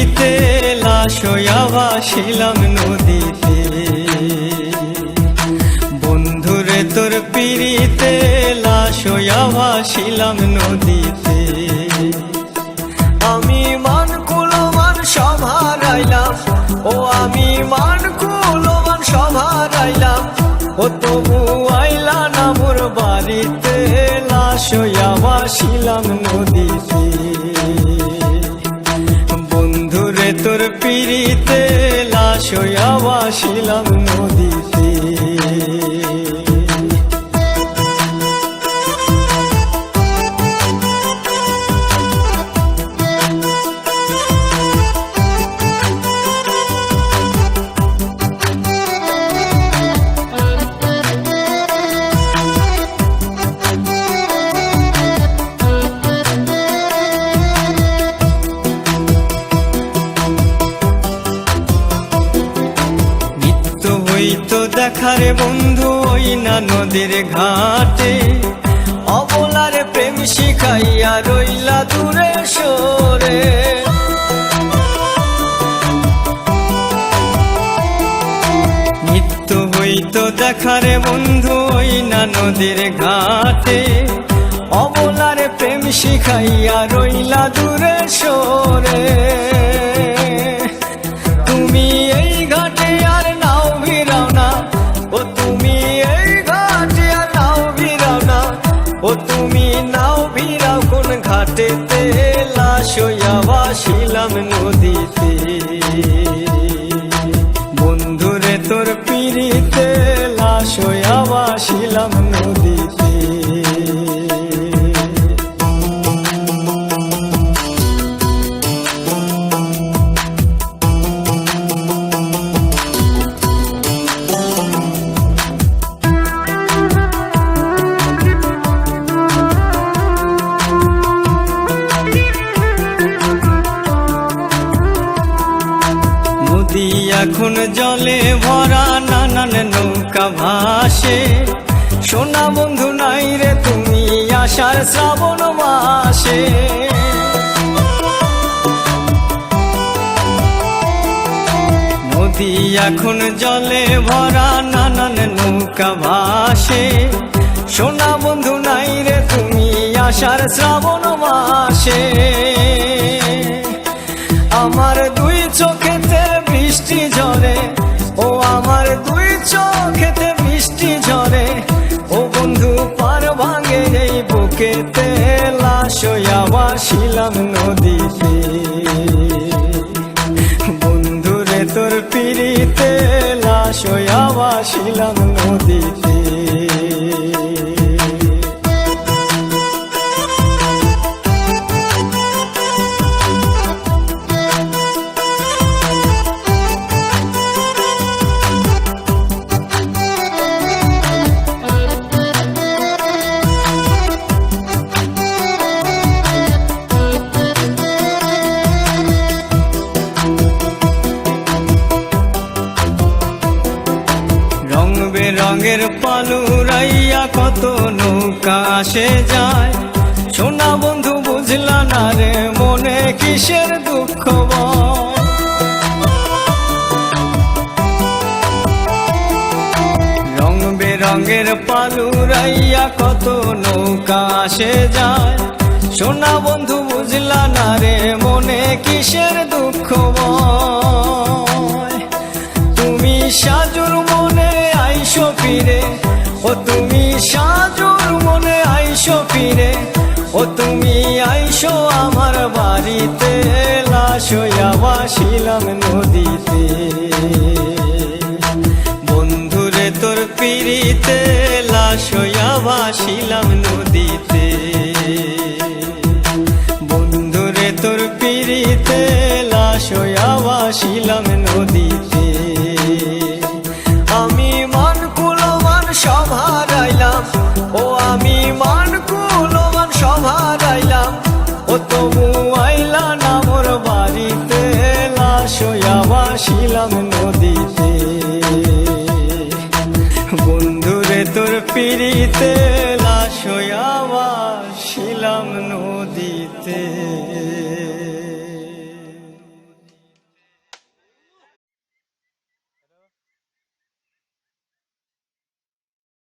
পিড়িতে লাশ হইয়া ভাসিলাম নদীতে। বন্ধুরে তোর পিড়িতে লাশ হইয়া ভাসিলাম নদীতে। আমি মান কুলমান সব হারাইলাম, ও আমি মান কুলমান সব হারাইলাম, ও তবু আইলা না মোর বাড়িতে, লাশ হইয়া ভাসিলাম নদীতে। বন্ধুরে তোর পিড়িতে লাশ হইয়া ভাসিলাম নদীতে। তো দেখারে বন্ধু ওই না নদীর ঘাটে, অবলারে প্রেম শিখাইয়া রইলা দূরে সরে। নিত্য হইতো দেখারে বন্ধু ওই না নদীর ঘাটে, অবলারে প্রেম শিখাইয়া রইলা দূরে সরে। তুমি এই ঘাটে আর নাও ভিড়াও না, ও তুমি এই ঘাটে আর নাও ভিড়াও না, ও তুমি নাও ভিড়াও কোন ঘাটেতে, লাশ হইয়া ভাসিলাম নদীতে। বন্ধুরে তোর পিড়িতে লাশ হইয়া ভাসিলাম নদীতে। নদী এখন জলে ভরা, নানান নৌকা ভাসে, সোনা বন্ধু নাই রে তুমি আষাঢ় শ্রাবণ মাসে। নদী এখন জলে ভরা, নানান নৌকা ভাসে, সোনা বন্ধু নাই রে তুমি আষাঢ় শ্রাবণ মাসে। আমার দুই চোখেতে বৃষ্টি ঝরে, ও আমার দুই চোখেতে বৃষ্টি ঝরে, ও বন্ধু পার ভাঙে এই বুকেতে, লাশ হইয়া ভাসিলাম নদীতে। বন্ধুরে তোর পিড়িতে লাশ হইয়া ভাসিলাম নদীতে। রঙের পালুরাইয়া কত নৌকা আসে যায়, সোনা বন্ধু বুঝলা না রে মনে কিসের দুঃখ। রং বেরঙের পালুরাইয়া কত নৌকা আসে যায়, সোনা বন্ধু বুঝলা না রে মনে কিসের দুঃখ। তুমি সাজুর মনে আইসো ফিরে, ও তুমি সাজুর মনে আইসো ফিরে, ও তুমি আইসো আমার বাড়িতে, লাশ হইয়া ভাসিলাম নদীতে। বন্ধুরে তোর পিড়িতে লাশ হইয়া ভাসিলাম নদীতে। বন্ধুরে তোর পিড়িতে লাশ হইয়া ভাসিলাম